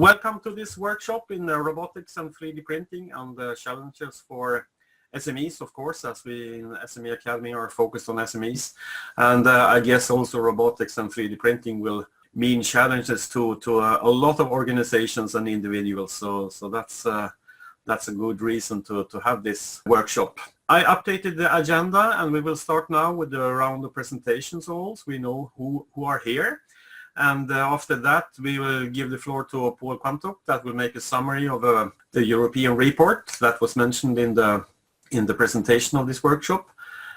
Welcome to this workshop in robotics and 3D printing and the challenges for SMEs, of course, as we in SME Academy are focused on SMEs. And I guess also robotics and 3D printing will mean challenges to a lot of organizations and individuals. So that's a good reason to have this workshop. I updated the agenda and we will start now with the round of presentations also. We know who are here. And after that, we will give the floor to Paul Quantock that will make a summary of the European report that was mentioned in the presentation of this workshop.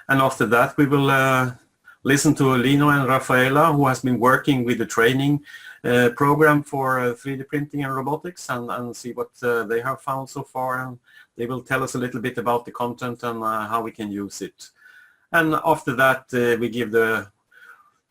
And after that, we will listen to Lino and Rafaela, who has been working with the training program for 3D printing and robotics, and see what they have found so far. And they will tell us a little bit about the content and how we can use it. And after that, we give the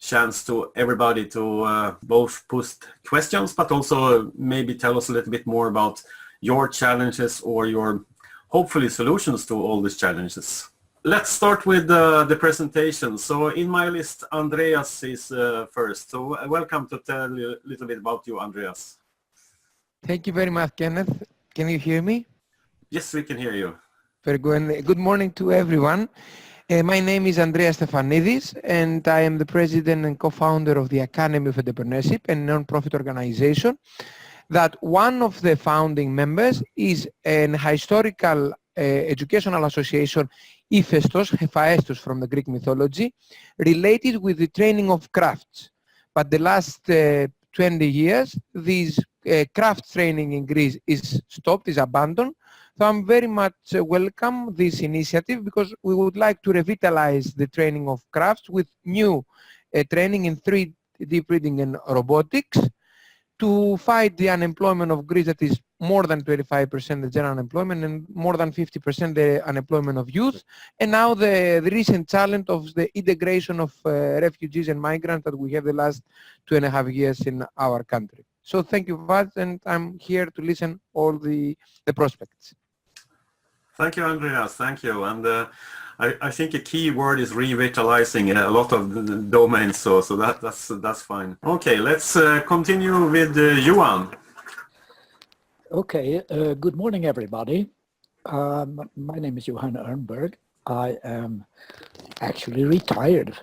chance to everybody to both post questions, but also maybe tell us a little bit more about your challenges or your hopefully solutions to all these challenges. Let's start with the presentation. So in my list, Andreas is first. So welcome to tell you a little bit about you, Andreas. Thank you very much, Kenneth. Can you hear me? Yes, we can hear you. Very good. Good morning to everyone. My name is Andreas Stefanidis, and I am the president and co-founder of the Academy of Entrepreneurship, a non-profit organization that one of the founding members is an historical educational association, Hephaestus from the Greek mythology, related with the training of crafts. But the last 20 years, this craft training in Greece is stopped, is abandoned. So I'm very much welcome this initiative because we would like to revitalize the training of crafts with new training in 3D printing and robotics to fight the unemployment of Greece that is more than 25% the general unemployment and more than 50% the unemployment of youth. And now the recent challenge of the integration of refugees and migrants that we have the last 2.5 years in our country. So thank you very much, and I'm here to listen all the prospects. Thank you, Andreas. Thank you. And I think a key word is revitalizing a lot of the domains. So that's fine. Okay, let's continue with Johan. Okay. Good morning, everybody. My name is Johan Örnberg. I am actually retired.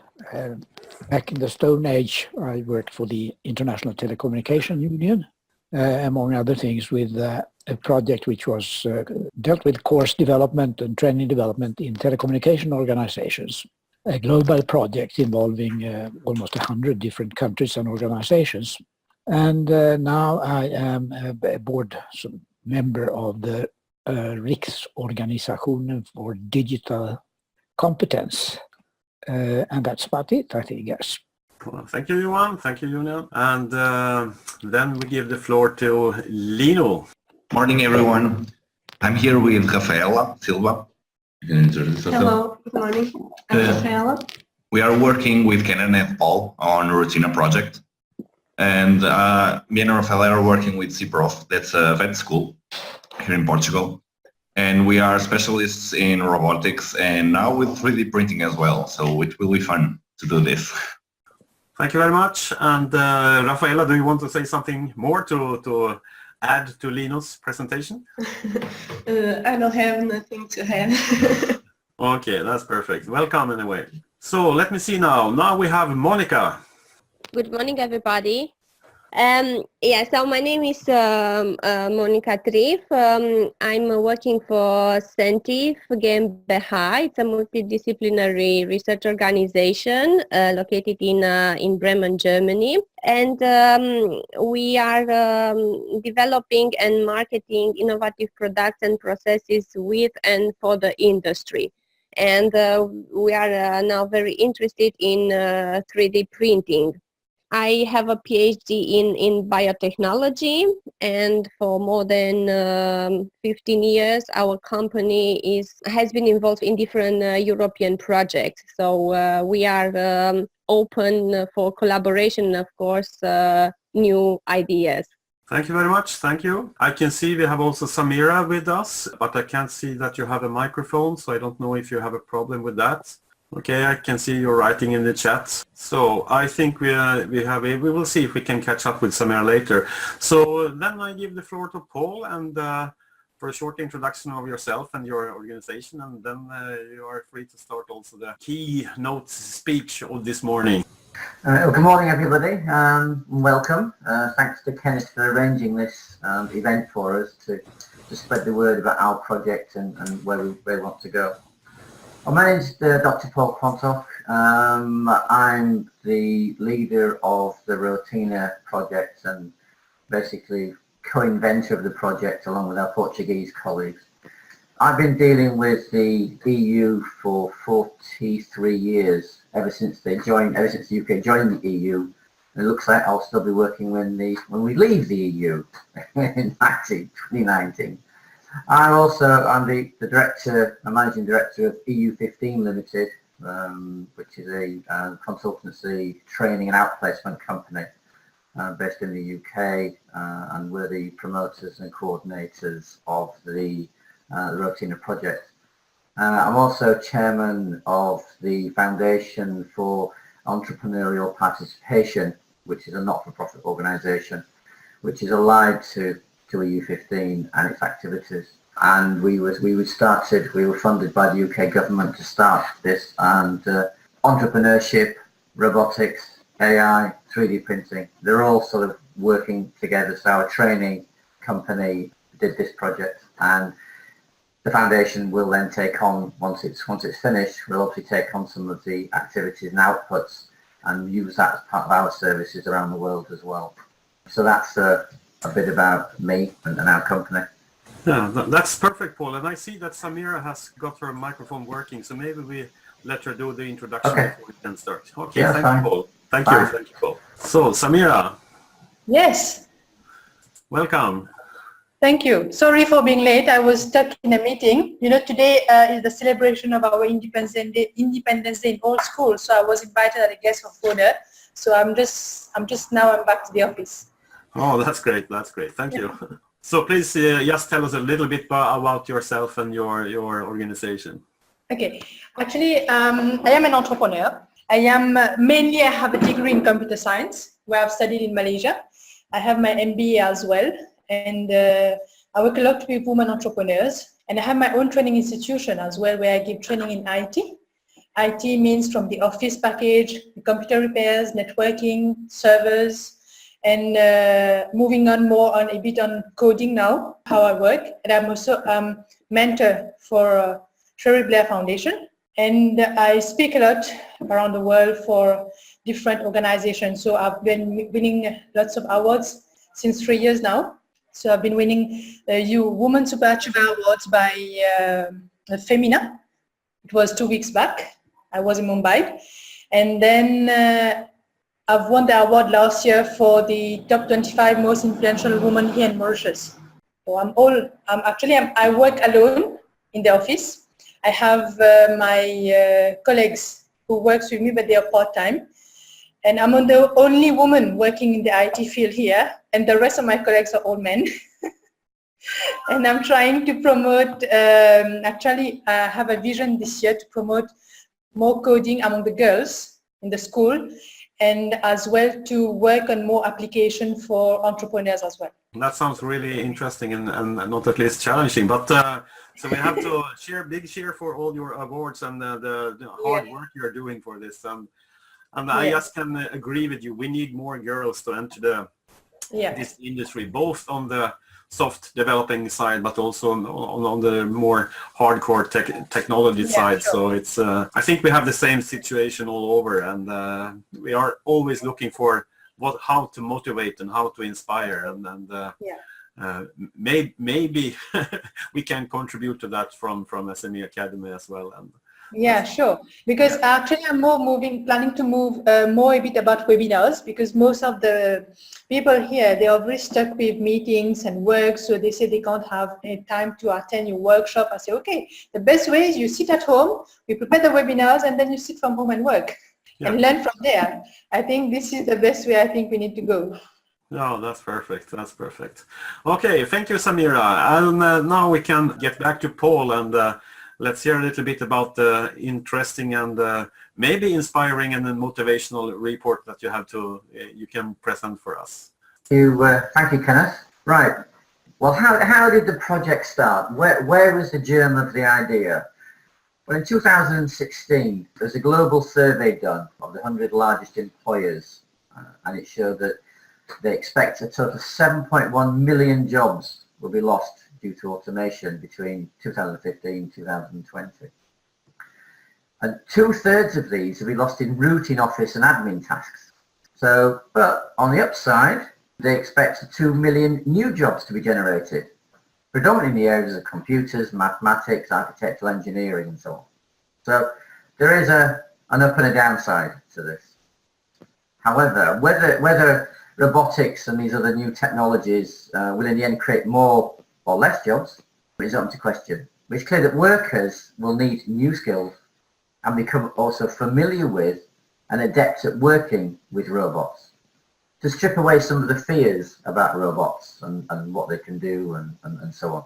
Back in the Stone Age, I worked for the International Telecommunication Union, among other things, with a project which was dealt with course development and training development in telecommunication organizations, a global project involving almost 100 different countries and organizations. And now I am a board member of the Riksorganisationen for Digital Competence. And that's about it, I think, yes. Thank you, Johan. Thank you, Johan. And then we give the floor to Lino. Morning, everyone. I'm here with Rafaela Silva. You can introduce yourself. Hello, good morning. I'm Rafaela. We are working with Kenneth and Paul on a Rotina project. And me and Rafaela are working with CPROF, that's a vet school here in Portugal. And we are specialists in robotics and now with 3D printing as well. So it will be fun to do this. Thank you very much. And Rafaela, do you want to say something more to add to Lino's presentation? I don't have nothing to add. Okay, that's perfect. Welcome anyway. So let me see now. Now we have Monica. Good morning, everybody. So my name is Monica Trif. I'm working for CENTIF GmbH. It's a multidisciplinary research organization located in Bremen, Germany. And we are developing and marketing innovative products and processes with and for the industry. And we are now very interested in 3D printing. I have a PhD in biotechnology, and for more than 15 years, our company has been involved in different European projects. So we are open for collaboration, of course, new ideas. Thank you very much. Thank you. I can see we have also Samira with us, but I can't see that you have a microphone, so I don't know if you have a problem with that. Okay, I can see you writing in the chat. So I think we will see if we can catch up with Samira later. So then I give the floor to Paul and for a short introduction of yourself and your organization, and then you are free to start also the keynote speech of this morning. Well, good morning, everybody. Welcome. Thanks to Kenneth for arranging this event for us to spread the word about our project and where we want to go. Well, my name is Dr. Paul Quantoff. I'm the leader of the Rotina project and basically co-inventor of the project along with our Portuguese colleagues. I've been dealing with the EU for 43 years, ever since the UK joined the EU. And it looks like I'll still be working when we leave the EU in 2019. I'm the director, managing director of EU15 Limited, which is a consultancy, training and outplacement company based in the UK, and we're the promoters and coordinators of the Rotina project. I'm also chairman of the Foundation for Entrepreneurial Participation, which is a not-for-profit organisation, which is allied to EU15 and its activities. And we were funded by the UK government to start this, and entrepreneurship, robotics, AI, 3D printing, they're all sort of working together. So our training company did this project, and the foundation will then take on, once it's finished, we'll obviously take on some of the activities and outputs and use that as part of our services around the world as well. So that's a bit about me and our company. Yeah, that's perfect, Paul. And I see that Samira has got her microphone working, so maybe we let her do the introduction before we can start. Okay, yeah, thank you, Paul. Thank you, Paul. So, Samira. Yes. Welcome. Thank you. Sorry for being late. I was stuck in a meeting. You know, today is the celebration of our Independence Day in all schools. So I was invited as a guest of honor. So I'm back to the office. Oh, that's great. That's great. Thank you. So please just tell us a little bit about yourself and your organization. Okay. Actually, I am an entrepreneur. I have a degree in computer science, where I've studied in Malaysia. I have my MBA as well. And I work a lot with women entrepreneurs, and I have my own training institution as well, where I give training in IT. IT means from the office package, computer repairs, networking, servers, and moving on more on a bit on coding now, how I work. And I'm also mentor for Sherry Blair Foundation, and I speak a lot around the world for different organizations. So I've been winning lots of awards since 3 years now. So I've been winning the Women Superachiever Awards by Femina. It was 2 weeks back. I was in Mumbai. And then I've won the award last year for the top 25 most influential women here in Mauritius. So I work alone in the office. I have my colleagues who works with me, but they are part-time. And I'm the only woman working in the IT field here, and the rest of my colleagues are all men. And I'm trying to promote, I have a vision this year to promote more coding among the girls in the school, and as well to work on more application for entrepreneurs as well. That sounds really interesting and not at least challenging, but so we have to big cheer for all your awards and the hard work you're doing for this. And I just can agree with you. We need more girls to enter this industry, both on the soft developing side, but also on the more hardcore technology side. Sure. So it's I think we have the same situation all over, and we are always looking for how to motivate and how to inspire, and maybe we can contribute to that from SME Academy as well. And yeah, sure. Because actually I'm planning to move more a bit about webinars, because most of the people here, they are very stuck with meetings and work, so they say they can't have any time to attend your workshop. I say, okay, the best way is you sit at home, we prepare the webinars, and then you sit from home and work and learn from there. I think this is the best way I think we need to go. No, that's perfect. That's perfect. Okay, thank you, Samira. And now we can get back to Paul and let's hear a little bit about the interesting and maybe inspiring and motivational report that you have to you can present for us. Thank you, Kenneth. Right. Well, how did the project start? Where was the germ of the idea? Well, in 2016, there was a global survey done of the 100 largest employers, and it showed that they expect a total of 7.1 million jobs will be lost due to automation between 2015 and 2020. And 2/3 of these will be lost in routine office and admin tasks. So, but on the upside, they expect 2 million new jobs to be generated, predominantly in the areas of computers, mathematics, architectural engineering, and so on. So there is an up and a downside to this. However, whether robotics and these other new technologies will in the end create more or less jobs is open to question. It's clear that workers will need new skills and become also familiar with and adept at working with robots, to strip away some of the fears about robots and what they can do and so on.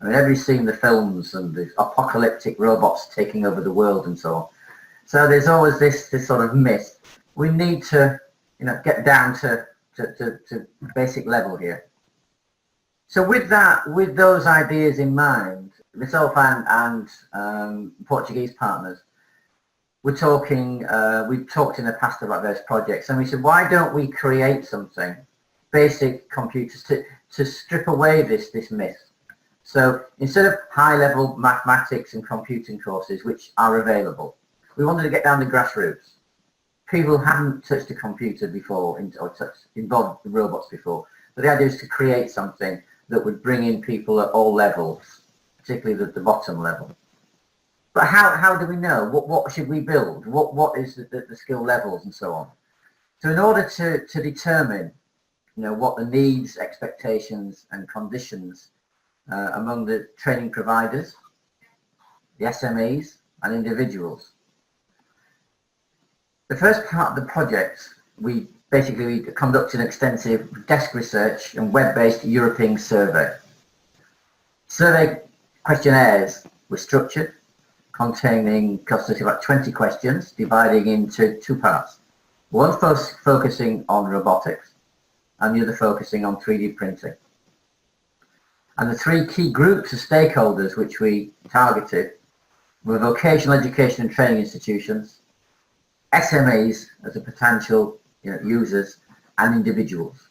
I mean, everybody's seen the films and the apocalyptic robots taking over the world and so on. So there's always this sort of myth. We need to, get down to basic level here. So with those ideas in mind, myself and Portuguese partners, we've talked in the past about those projects, and we said, why don't we create something, basic computers, to strip away this myth? So instead of high-level mathematics and computing courses, which are available, we wanted to get down to grassroots. People who haven't touched a computer before or involved with robots before. But the idea is to create something that would bring in people at all levels, particularly the bottom level. But how do we know? What should we build? What is the skill levels and so on? So in order to determine, what the needs, expectations and conditions among the training providers, the SMEs and individuals. The first part of the project, we conducted an extensive desk research and web-based European survey. Survey questionnaires were structured, containing constituting about 20 questions, dividing into two parts. One focusing on robotics and the other focusing on 3D printing. And the three key groups of stakeholders which we targeted were vocational education and training institutions, SMEs as a potential users, and individuals.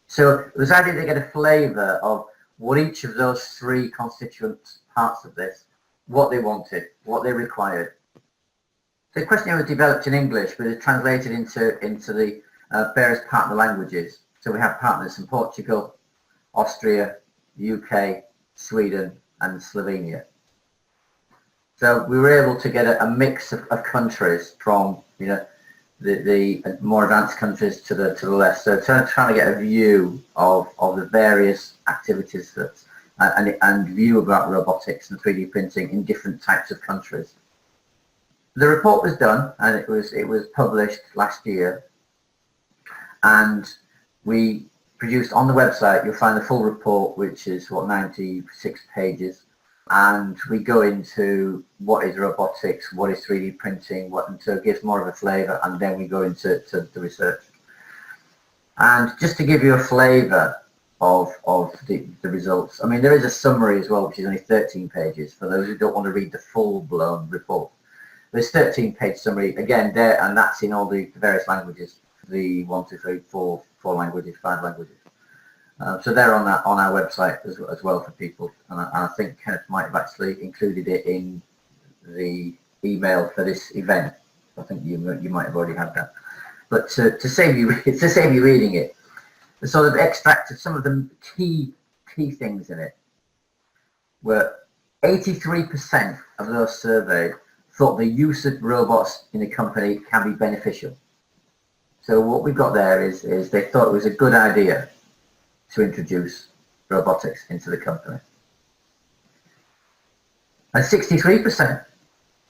So it was ideal to get a flavour of what each of those three constituent parts of this, what they wanted, what they required. The questionnaire was developed in English, but it's translated into the various partner languages. So we have partners in Portugal, Austria, UK, Sweden, and Slovenia. So we were able to get a mix of countries from the more advanced countries to the less. So trying to get a view of the various activities that and view about robotics and 3D printing in different types of countries. The report was done and it was published last year, and we produced on the website. You'll find the full report, which is 96 pages, and we go into what is robotics, what is 3D printing, and so it gives more of a flavour, and then we go into the research. And just to give you a flavour of the results, I mean, there is a summary as well, which is only 13 pages for those who don't want to read the full-blown report. There's 13-page summary again there, and that's in all the various languages, the 1, 2, 3, 4 languages, 5 languages. So they're on our website as well for people, and I think Kenneth might have actually included it in the email for this event. I think you might have already had that. But to save you reading it, the sort of extract of some of the key things in it were 83% of those surveyed thought the use of robots in a company can be beneficial. So what we've got there is they thought it was a good idea to introduce robotics into the company. And 63%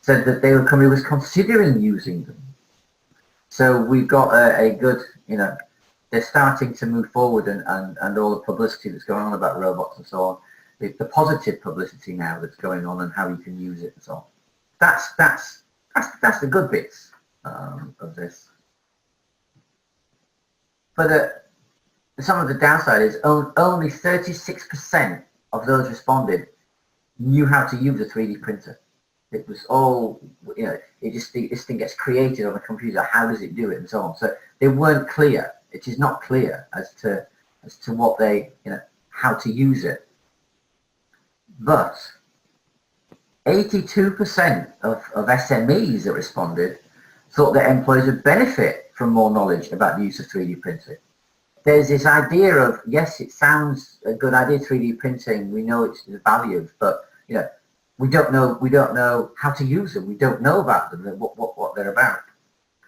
said that their company was considering using them. So we've got a good, they're starting to move forward, and all the publicity that's going on about robots and so on, the positive publicity now that's going on and how you can use it and so on. That's the good bits of this. But some of the downside is only 36% of those responded knew how to use a 3D printer. It was all, you know, this thing gets created on a computer. How does it do it, and so on. So they weren't clear. It is not clear as to what they, you know, how to use it. But 82% of SMEs that responded thought that employees would benefit from more knowledge about the use of 3D printing. There's this idea of, yes, it sounds a good idea, 3D printing. We know it's valued, but you know, we don't know how to use them. We don't know about them, what they're about.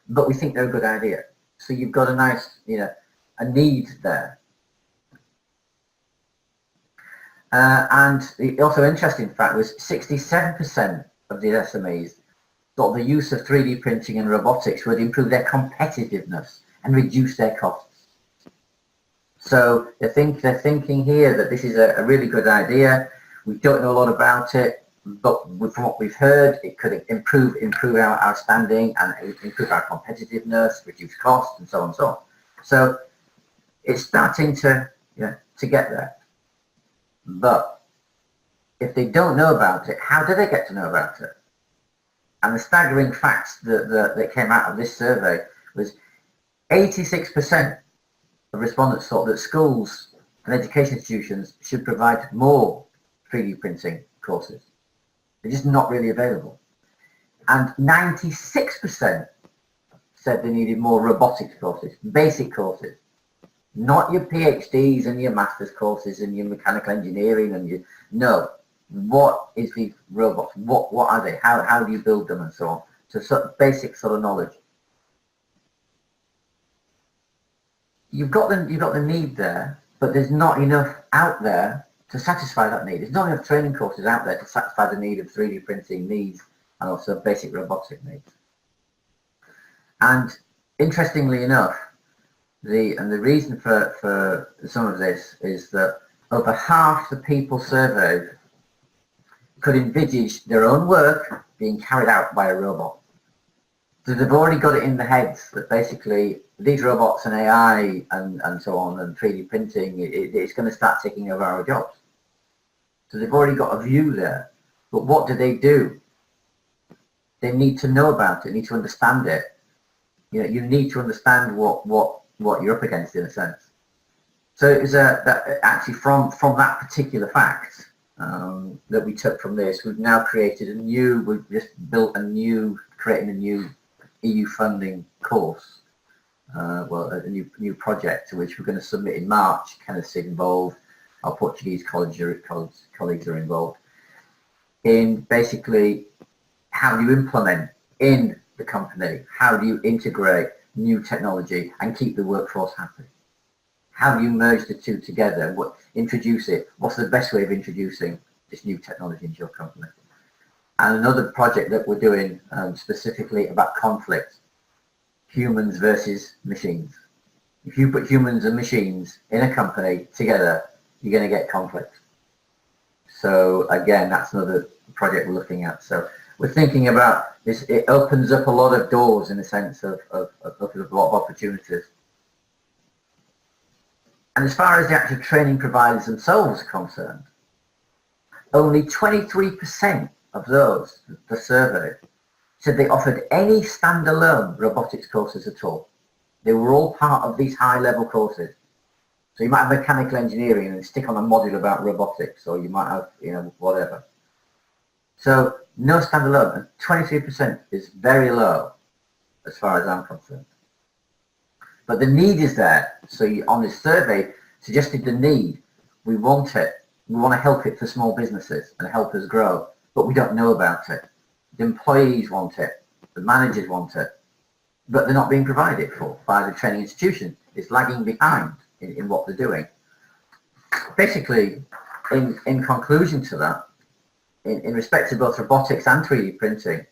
But we think they're a good idea. So you've got a nice, you know, a need there. And the also interesting fact was 67% of the SMEs thought the use of 3D printing and robotics would improve their competitiveness and reduce their costs. So they're thinking here that this is a really good idea. We don't know a lot about it, but from what we've heard, it could improve our standing and improve our competitiveness, reduce costs, and so on and so on. So it's starting to, you know, to get there. But if they don't know about it, how do they get to know about it? And the staggering facts that came out of this survey was 86% of respondents thought that schools and education institutions should provide more 3D printing courses. They're just not really available. And 96% said they needed more robotics courses, basic courses. Not your PhDs and your master's courses and your mechanical engineering and your, no. What is these robots? What are they? How do you build them and so on? So sort of basic sort of knowledge. You've got the need there, but there's not enough out there to satisfy that need. There's not enough training courses out there to satisfy the need of 3D printing needs and also basic robotic needs. And interestingly enough, the reason for some of this is that over half the people surveyed could envisage their own work being carried out by a robot. So they've already got it in their heads that basically these robots and AI and so on and 3D printing, it's going to start taking over our jobs. So they've already got a view there. But what do? They need to know about it, need to understand it. You know, you need to understand what you're up against in a sense. So it was actually from that particular fact that we took from this, we've now created we've just built creating a new EU funding course, a new project to which we're going to submit in March. Kenneth's involved, our Portuguese colleagues are involved in basically how do you implement in the company, how do you integrate new technology and keep the workforce happy? How do you merge the two together? Introduce it? What's the best way of introducing this new technology into your company? And another project that we're doing specifically about conflict, humans versus machines. If you put humans and machines in a company together, you're going to get conflict. So again, that's another project we're looking at. So we're thinking about this. It opens up a lot of doors in the sense of a lot of opportunities. And as far as the actual training providers themselves are concerned, only 23% of those the survey said they offered any standalone robotics courses at all. They were all part of these high-level courses. So you might have mechanical engineering and stick on a module about robotics, or you might have, you know, whatever. So no standalone, and 23% is very low as far as I'm concerned. But the need is there. So on this survey, suggested the need. We want it. We want to help it for small businesses and help us grow, but we don't know about it. The employees want it. The managers want it, but they're not being provided for by the training institution. It's lagging behind in what they're doing. Basically, in conclusion to that, in respect to both robotics and 3D printing,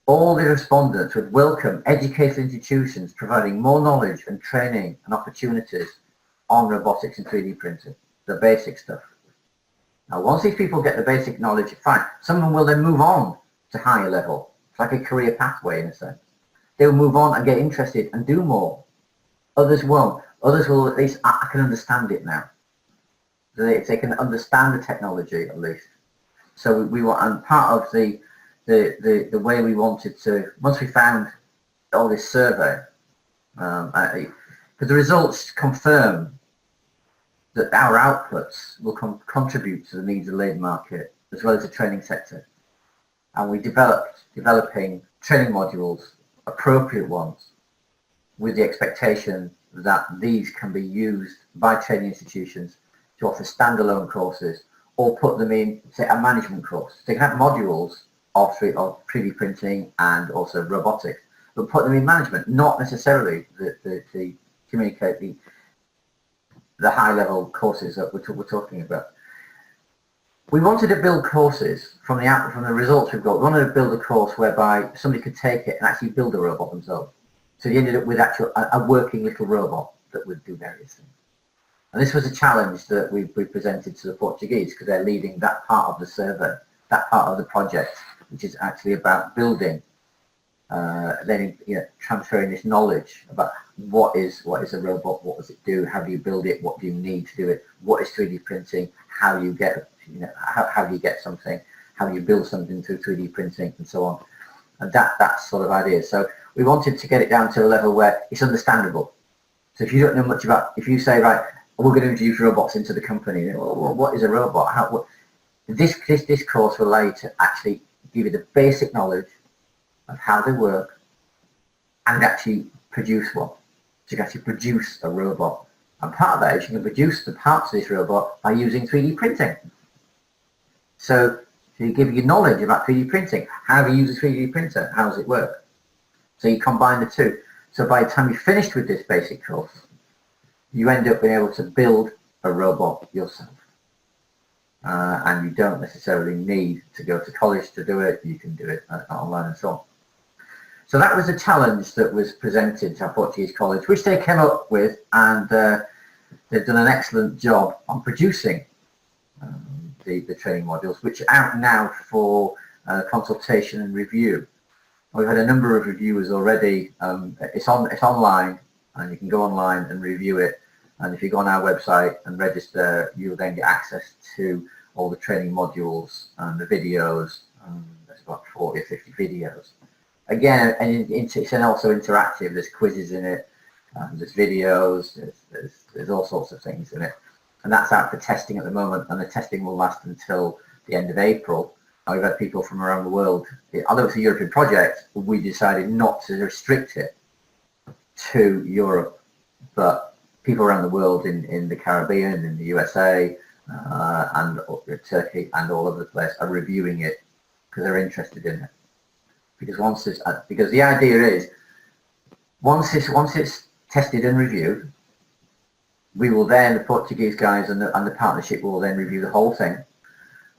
all the respondents would welcome educational institutions providing more knowledge and training and opportunities on robotics and 3D printing, the basic stuff. Now, once these people get the basic knowledge, fine. Some of them will then move on to higher level. It's like a career pathway in a sense. They'll move on and get interested and do more. Others won't. Others will at least, I can understand it now. They can understand the technology at least. So we want, and part of the way we wanted to, once we found all this survey, because the results confirm that our outputs will contribute to the needs of the labour market as well as the training sector. And we developing training modules, appropriate ones, with the expectation that these can be used by training institutions to offer standalone courses or put them in, say, a management course. So you can have modules of 3D printing and also robotics, but put them in management, not necessarily the communicate the high-level courses that we're talking about. We wanted to build courses from the results we've got. We wanted to build a course whereby somebody could take it and actually build a robot themselves. So they ended up with actually a working little robot that would do various things. And this was a challenge that we presented to the Portuguese because they're leading that part of the survey, that part of the project, which is actually about building, transferring this knowledge about what is a robot, what does it do, how do you build it, what do you need to do it, what is 3D printing, how do you get, how do you get something, how do you build something through 3D printing, and so on. And that sort of idea. So we wanted to get it down to a level where it's understandable. So if you don't know much about, if you say, right, we're going to introduce robots into the company, well, what is a robot? This course will allow you to actually give you the basic knowledge of how they work and actually produce one. So you can actually produce a robot. And part of that is you can produce the parts of this robot by using 3D printing. So you give you knowledge about 3D printing. How do you use a 3D printer? How does it work? So you combine the two. So by the time you're finished with this basic course, you end up being able to build a robot yourself. And you don't necessarily need to go to college to do it. You can do it online and so on. So that was a challenge that was presented to our Portuguese college, which they came up with, and they've done an excellent job on producing the training modules, which are out now for consultation and review. We've had a number of reviewers already. It's online, and you can go online and review it. And if you go on our website and register, you'll then get access to all the training modules and the videos. There's about 40 or 50 videos. Again, and it's also interactive. There's quizzes in it. There's videos. There's all sorts of things in it. And that's out for testing at the moment. And the testing will last until the end of April. And we've had people from around the world. Although it's a European project, we decided not to restrict it to Europe, but people around the world in the Caribbean, in the USA, and Turkey, and all over the place are reviewing it because they're interested in it. Because the idea is, once it's tested and reviewed, we will then, the Portuguese guys and the partnership will then review the whole thing,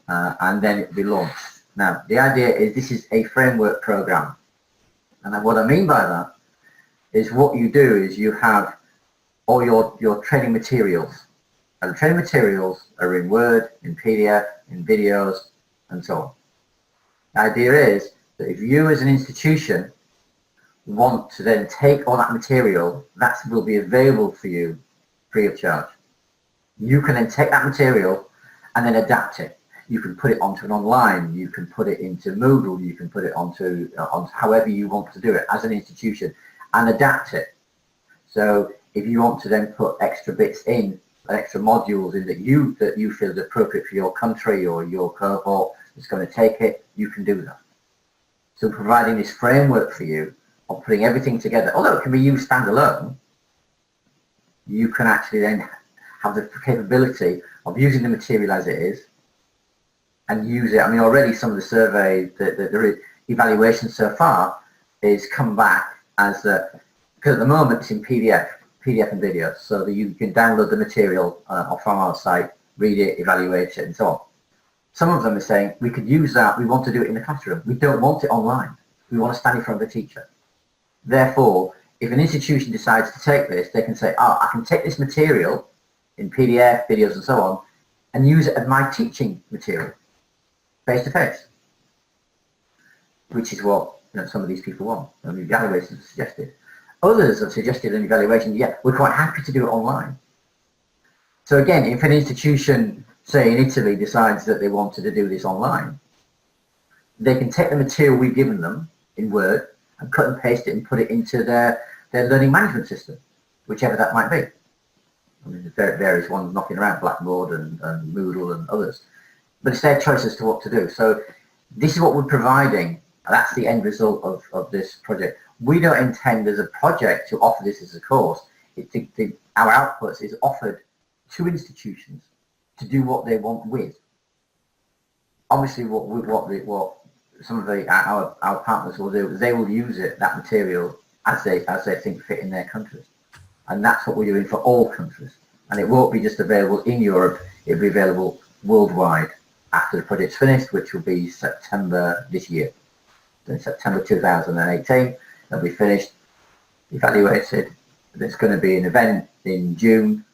and then it will be launched. Now, the idea is this is a framework program, and what I mean by that is what you do is you have all your training materials, and the training materials are in Word, in PDF, in videos, and so on. The idea is that if you as an institution want to then take all that material, that will be available for you free of charge. You can then take that material and then adapt it. You can put it onto an online, you can put it into Moodle, you can put it onto however you want to do it as an institution and adapt it. So if you want to then put extra bits in, extra modules in that you feel is appropriate for your country or your cohort that's going to take it, you can do that. So providing this framework for you of putting everything together, although it can be used standalone, you can actually then have the capability of using the material as it is and use it. I mean, already some of the survey, the evaluation so far is come back as because at the moment it's in PDF and videos, so that you can download the material from our site, read it, evaluate it, and so on. Some of them are saying, we could use that, we want to do it in the classroom. We don't want it online. We want to stand in front of a teacher. Therefore, if an institution decides to take this, they can say, I can take this material in PDF, videos, and so on, and use it as my teaching material, face to face, which is what some of these people want. And the evaluations have suggested. Others have suggested an evaluation, yeah, we're quite happy to do it online. So again, if an institution, say in Italy, decides that they wanted to do this online, they can take the material we've given them in Word and cut and paste it and put it into their learning management system, whichever that might be. I mean, there are various ones knocking around, Blackboard and Moodle and others. But it's their choice as to what to do. So this is what we're providing. That's the end result of this project. We don't intend as a project to offer this as a course. Our outputs is offered to institutions to do what they want with. Obviously, what some of our partners will do is they will use that material as they think fit in their countries, and that's what we're doing for all countries. And it won't be just available in Europe; it'll be available worldwide after the project's finished, which will be September this year. So in September 2018, they'll be finished, evaluated. There's going to be an event in June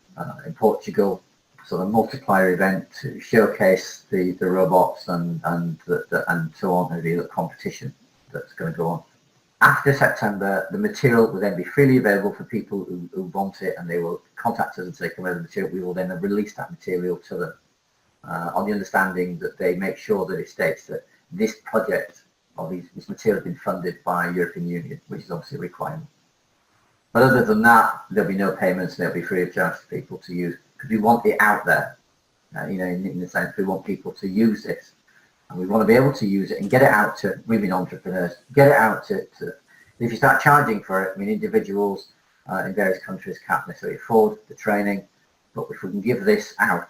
in Portugal, sort of multiplier event to showcase the robots and so on. There'll be a competition that's going to go on. After September, the material will then be freely available for people who want it, and they will contact us and say, come over the material. We will then release that material to them on the understanding that they make sure that it states that this project or this material has been funded by European Union, which is obviously a requirement. But other than that, there'll be no payments, and they'll be free of charge for people to use, because we want it out there. In the sense we want people to use this, and we want to be able to use it and get it out to women entrepreneurs, get it out to if you start charging for it, I mean, individuals in various countries can't necessarily afford the training, but if we can give this out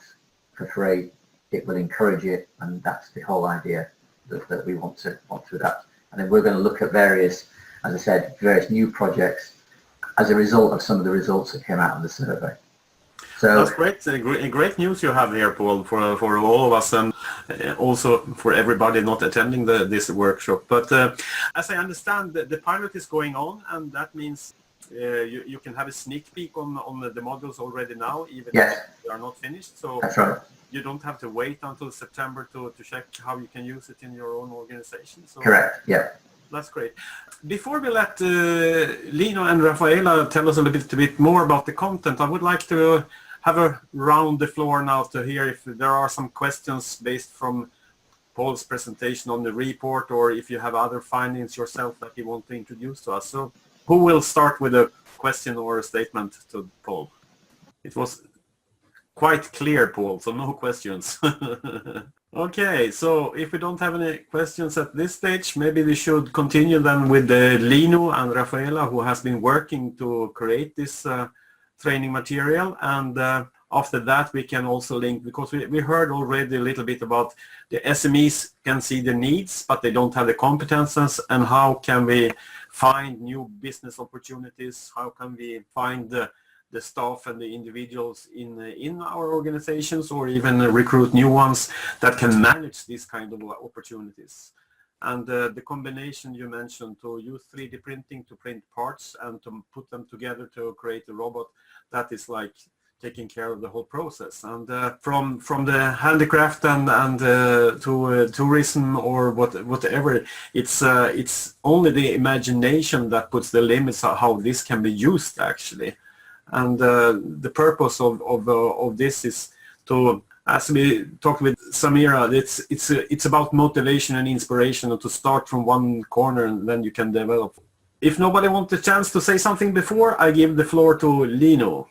for free, it will encourage it, and that's the whole idea that we want to adapt. And then we're going to look at various, as I said, various new projects as a result of some of the results that came out of the survey. So that's great. Great news you have here, Paul, for all of us, and also for everybody not attending this workshop. But as I understand, the pilot is going on, and that means you can have a sneak peek on the modules already now, even if they are not finished. So that's right. You don't have to wait until September to check how you can use it in your own organization. So correct. Yeah. That's great. Before we let Lino and Rafaela tell us a little bit more about the content, I would like to have a round the floor now to hear if there are some questions based from Paul's presentation on the report, or if you have other findings yourself that you want to introduce to us. So who will start with a question or a statement to Paul? It was quite clear, Paul, so no questions. Okay, so if we don't have any questions at this stage, maybe we should continue then with Lino and Rafaela, who has been working to create this training material. And after that, we can also link, because we heard already a little bit about the SMEs can see the needs, but they don't have the competences, and how can we find new business opportunities? How can we find the staff and the individuals in our organizations, or even recruit new ones that can manage these kind of opportunities? And the combination you mentioned, to use 3D printing to print parts and to put them together to create a robot, that is like taking care of the whole process. And from the handicraft and to tourism or whatever, it's only the imagination that puts the limits on how this can be used actually. And the purpose of this is to, as we talked with Samira, it's about motivation and inspiration, and to start from one corner and then you can develop. If nobody wants a chance to say something before, I give the floor to Lino.